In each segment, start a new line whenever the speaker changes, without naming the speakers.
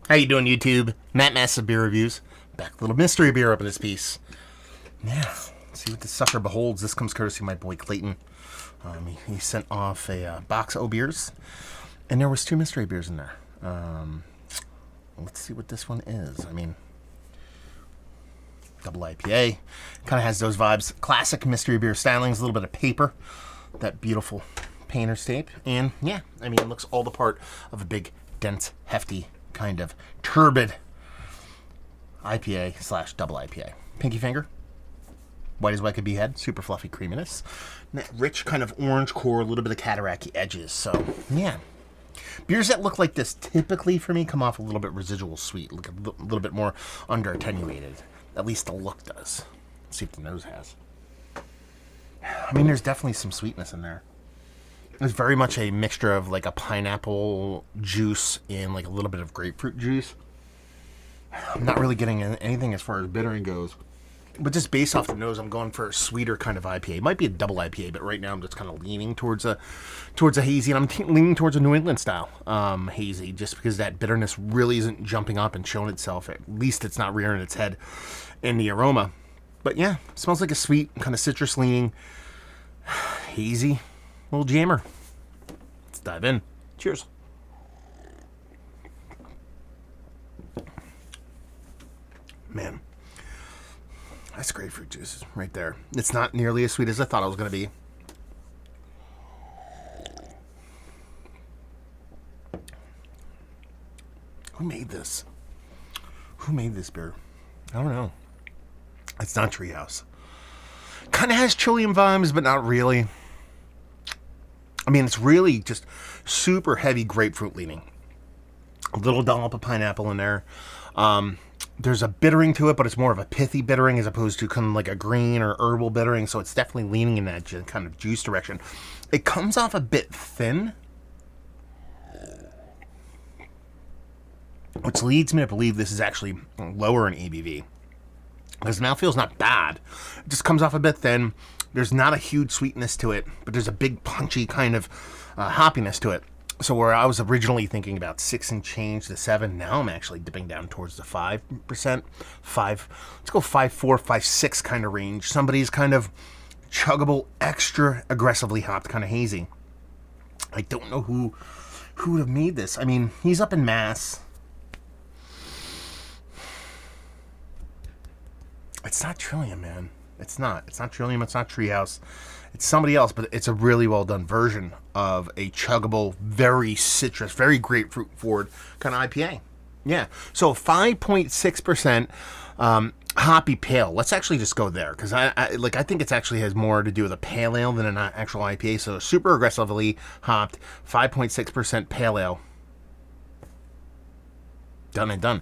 How you doing, YouTube? Matt Massive Beer Reviews. Back with a little mystery beer up in this piece. Yeah, let's see what this sucker beholds. This comes courtesy of my boy Clayton. He sent off a box of beers, and there was two mystery beers in there. Let's see what this one is. Double IPA. Kind of has those vibes. Classic mystery beer stylings, a little bit of paper. That beautiful painter's tape. And yeah, it looks all the part of a big, dense, hefty, kind of turbid IPA / double IPA. Pinky finger. White as white could be head. Super fluffy creaminess. That rich kind of orange core, a little bit of cataracty edges. So, yeah. Beers that look like this typically for me come off a little bit residual sweet. Look a little bit more under attenuated. At least the look does. Let's see if the nose has. There's definitely some sweetness in there. It's very much a mixture of like a pineapple juice and like a little bit of grapefruit juice. I'm not really getting anything as far as bittering goes. But just based off the nose, I'm going for a sweeter kind of IPA. It might be a double IPA, but right now I'm just kind of leaning towards a hazy, and I'm leaning towards a New England style hazy, just because that bitterness really isn't jumping up and showing itself. At least it's not rearing its head in the aroma. But yeah, it smells like a sweet, kind of citrus leaning, hazy little jammer. Let's dive in. Cheers. Man. That's grapefruit juice right there. It's not nearly as sweet as I thought it was going to be. Who made this? Who made this beer? I don't know. It's not Treehouse. Kind of has Trillium vibes, but not really. It's really just super heavy grapefruit leaning. A little dollop of pineapple in there. There's a bittering to it, but it's more of a pithy bittering as opposed to kind of like a green or herbal bittering. So it's definitely leaning in that kind of juice direction. It comes off a bit thin, which leads me to believe this is actually lower in ABV. Because the mouthfeel's not bad. It just comes off a bit thin. There's not a huge sweetness to it, but there's a big punchy kind of hoppiness to it. So where I was originally thinking about 6 and change to 7, now I'm actually dipping down towards the 5%. Let's go 5.4, 5.6 kind of range. Somebody's kind of chuggable, extra aggressively hopped, kind of hazy. I don't know who would have made this. He's up in Mass. It's not Trillium, man. It's not. It's not Trillium. It's not Treehouse. It's somebody else, but it's a really well done version of a chuggable, very citrus, very grapefruit forward kind of IPA. Yeah. So 5.6% hoppy pale. Let's actually just go there because I think it actually has more to do with a pale ale than an actual IPA. So super aggressively hopped, 5.6% pale ale. Done and done.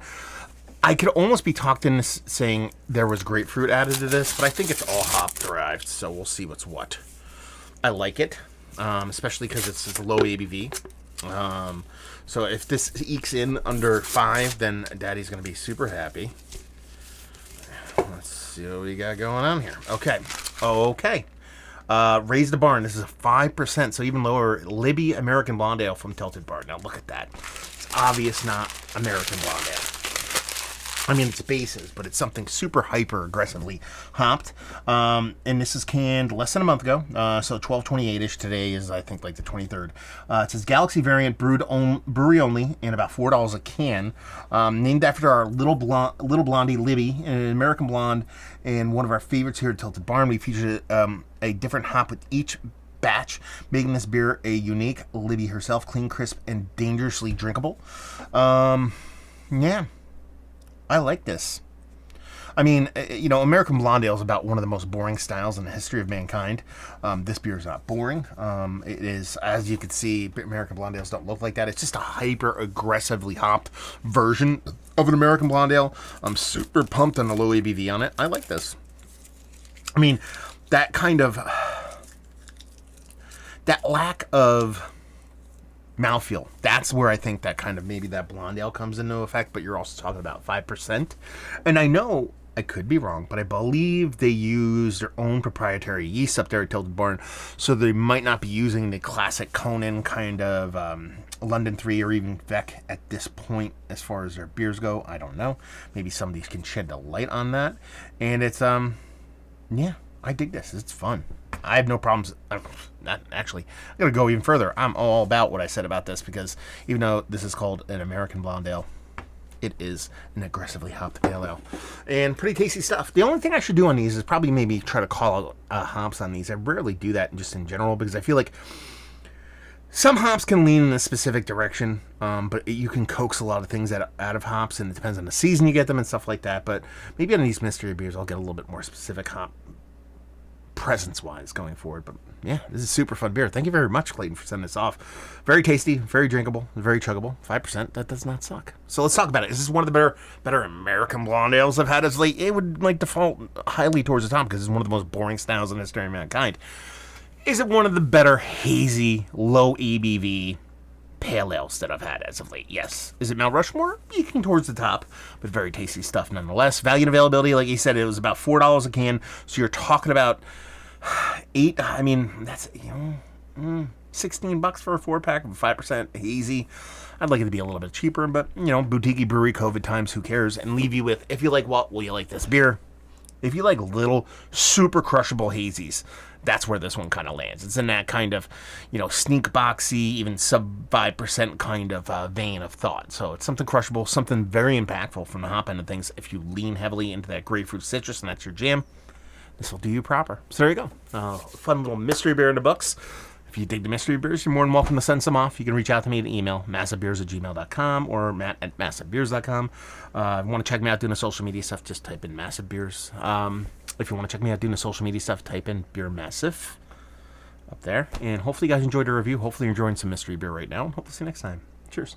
I could almost be talked into saying there was grapefruit added to this, but I think it's all hop derived, so we'll see what's what. I like it, especially because it's low ABV. So if this ekes in under 5, then Daddy's going to be super happy. Let's see what we got going on here. Okay. Raise the Barn. This is a 5%, so even lower. Libby American Blonde Ale from Tilted Bar. Now look at that. It's obvious not American Blonde Ale. It's bases, but it's something super hyper aggressively hopped. And this is canned less than a month ago, so 12/28-ish. Today is, I think, like the 23rd. It says Galaxy variant, brewery only, and about $4 a can. Named after our little blondie Libby, an American blonde, and one of our favorites here at Tilted Barn. We featured a different hop with each batch, making this beer a unique Libby herself, clean, crisp, and dangerously drinkable. Yeah. I like this. American Blonde Ale is about one of the most boring styles in the history of mankind. This beer is not boring. It is, as you can see, American Blonde Ales don't look like that. It's just a hyper aggressively hopped version of an American Blonde Ale. I'm super pumped on the low ABV on it. I like this. That kind of that lack of mouthfeel. That's where I think that kind of maybe that blonde ale comes into effect, but you're also talking about 5%. And I know I could be wrong, but I believe they use their own proprietary yeast up there at Tilted Barn, so they might not be using the classic Conan kind of London 3 or even Vec at this point as far as their beers go. I don't know. Maybe some of these can shed the light on that. And it's, yeah, I dig this. It's fun. I have no problems. Not actually. I'm going to go even further. I'm all about what I said about this because even though this is called an American Blonde Ale, it is an aggressively hopped pale ale. And pretty tasty stuff. The only thing I should do on these is probably maybe try to call out hops on these. I rarely do that just in general because I feel like some hops can lean in a specific direction, but you can coax a lot of things out of hops, and it depends on the season you get them and stuff like that. But maybe on these mystery beers, I'll get a little bit more specific hop presence-wise going forward. But yeah, this is super fun beer. Thank you very much, Clayton, for sending this off. Very tasty, very drinkable, very chuggable. 5%, that does not suck. So let's talk about it. Is this one of the better American blonde ales I've had? As late, it would like default highly towards the top because it's one of the most boring styles in the history of mankind. Is it one of the better hazy, low ABV pale ales that I've had as of late? Yes. Is it Mount Rushmore? Eking towards the top, but very tasty stuff nonetheless. Value and availability, like you said, it was about $4 a can. So you're talking about I mean, that's, $16 for a 4-pack of 5% hazy. I'd like it to be a little bit cheaper, but, boutique brewery, COVID times, who cares? And leave you with, if you like what, will you like this beer? If you like little, super crushable hazies, that's where this one kind of lands. It's in that kind of, sneak boxy, even sub 5% kind of vein of thought. So it's something crushable, something very impactful from the hop end of things. If you lean heavily into that grapefruit citrus and that's your jam, this will do you proper. So there you go. Fun little mystery beer in the books. If you dig the mystery beers, you're more than welcome to send some off. You can reach out to me at email, massivebeers@gmail.com or matt@massivebeers.com. If you want to check me out doing the social media stuff, just type in Massive Beers. If you want to check me out doing the social media stuff, type in Beer Massive up there. And hopefully you guys enjoyed the review. Hopefully you're enjoying some mystery beer right now. Hope to see you next time. Cheers.